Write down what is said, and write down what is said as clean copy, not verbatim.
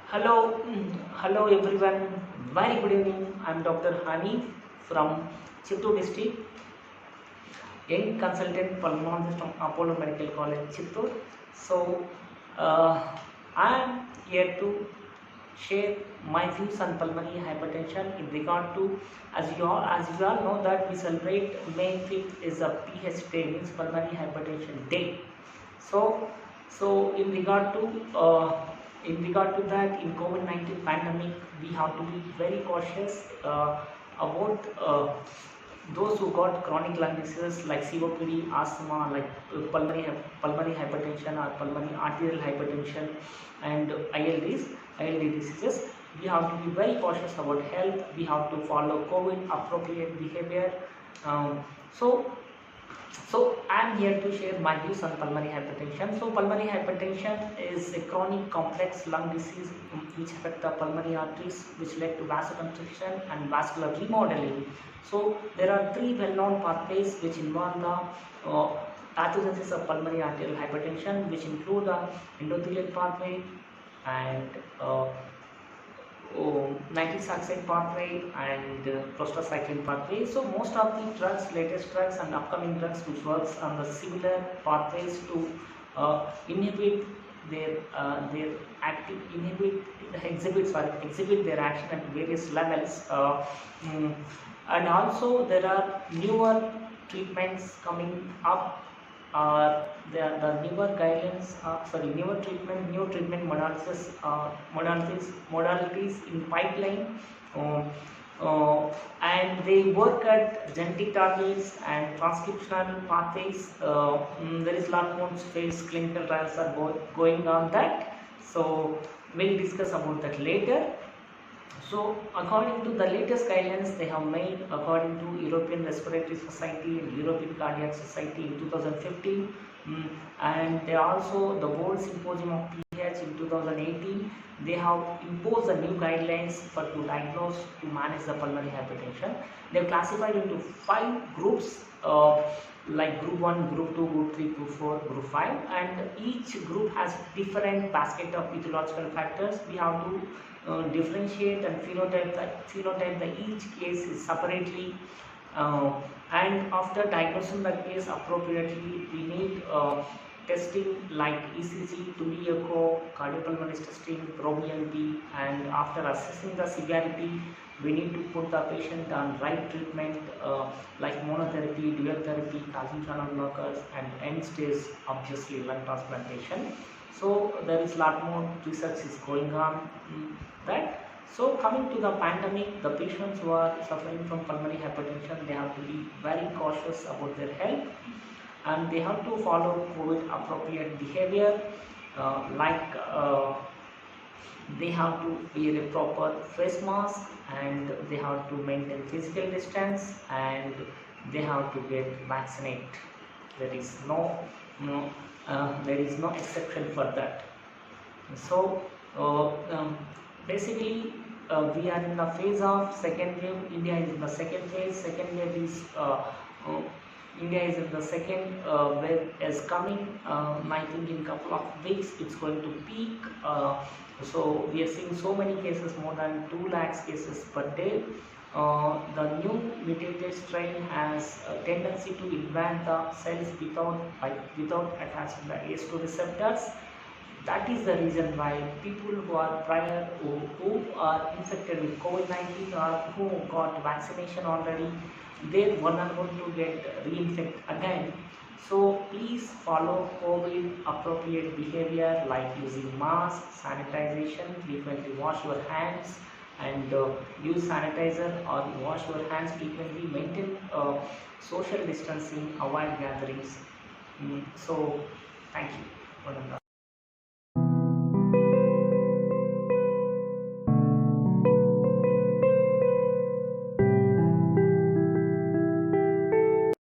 Hello, hello everyone. Very good evening. I'm Dr. Hani from Chittoor district, young consultant pulmonologist from Apollo Medical College, Chittoor. So, uh, I'm here to share my views on pulmonary hypertension in regard to, as you all know that we celebrate May 5th is a PH day, means pulmonary hypertension day. So, so in regard to that, in COVID-19 pandemic, we have to be very cautious about those who got chronic lung diseases like COPD, asthma, like pulmonary hypertension or pulmonary arterial hypertension, and ILD diseases. We have to be very cautious about health. We have to follow COVID appropriate behavior. Um, so so I'm here to share my views on pulmonary hypertension. So pulmonary hypertension is a chronic complex lung disease which affect the pulmonary arteries, which led to vasoconstriction and vascular remodeling. So there are three well-known pathways which involve the pathogenesis of pulmonary arterial hypertension, which include the endothelial pathway and nitric oxide pathway and prostacyclin pathway. So most of the drugs, latest drugs and upcoming drugs which works on the similar pathways to inhibit their active exhibit their action at various levels. And also there are newer treatments coming up. The newer guidelines, new treatment modalities in pipeline, uh, and they work at genetic targets and transcriptional pathways. There is a lot more phase clinical trials are going on that. So we'll discuss about that later. So, according to the latest guidelines they have made, according to European Respiratory Society and European Cardiac Society in 2015, and they also the World Symposium of PH in 2018, they have imposed the new guidelines for to diagnose to manage the pulmonary hypertension. They have classified into 5 groups. Like group 1, group 2, group 3, group 4, group 5, and each group has different basket of etiological factors. We have to differentiate and phenotype the each case is separately, and after diagnosing the case appropriately, we need testing like ECG, 2D echo, cardiopulmonary testing, ProBNP, and after assessing the severity, we need to put the patient on right treatment like monotherapy, dual therapy, calcium channel blockers, and end stage obviously lung transplantation. So there is a lot more research is going on that. So coming to the pandemic, the patients who are suffering from pulmonary hypertension, they have to be very cautious about their health, and they have to follow COVID appropriate behavior, they have to wear a proper face mask, and they have to maintain physical distance, and they have to get vaccinated. There is no exception for that. So basically we are in the phase of second wave. India is in the second phase. Second wave is India is in the second wave is coming. I think in couple of weeks it's going to peak. So we are seeing so many cases, more than 2 lakhs cases per day. The new mutated strain has a tendency to invade the cells without attaching the ACE2 receptors. That is the reason why people who are who are infected with COVID-19 or who got vaccination already, they are vulnerable to get reinfect again. So please follow COVID appropriate behavior like using mask, sanitization, frequently wash your hands, and use sanitizer or wash your hands frequently, maintain social distancing, avoid gatherings. So thank you.